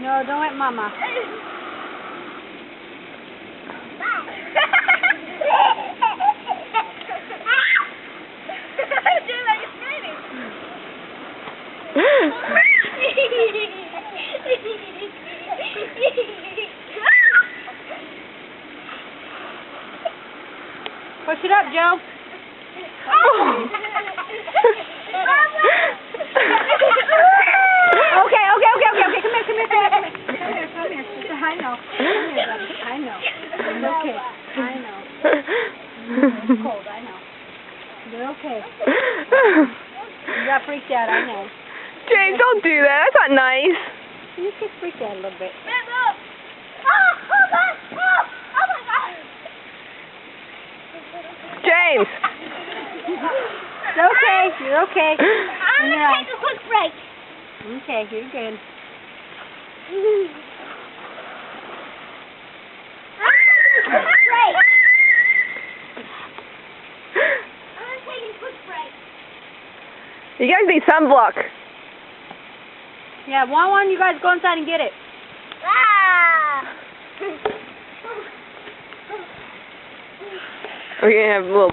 No, don't let Mama. Push it up, Joe. Okay. Come here. I know. Come here, buddy. I know. It's okay. I know. It's cold. I know. You're okay. You got freaked out. I know. James, don't do that. That's not nice. You get freaked out a little bit. James. It's okay. You're okay. I'm going to take a quick break. Okay, you're good. You guys need sunblock. Yeah, one, you guys go inside and get it. We're going to have a little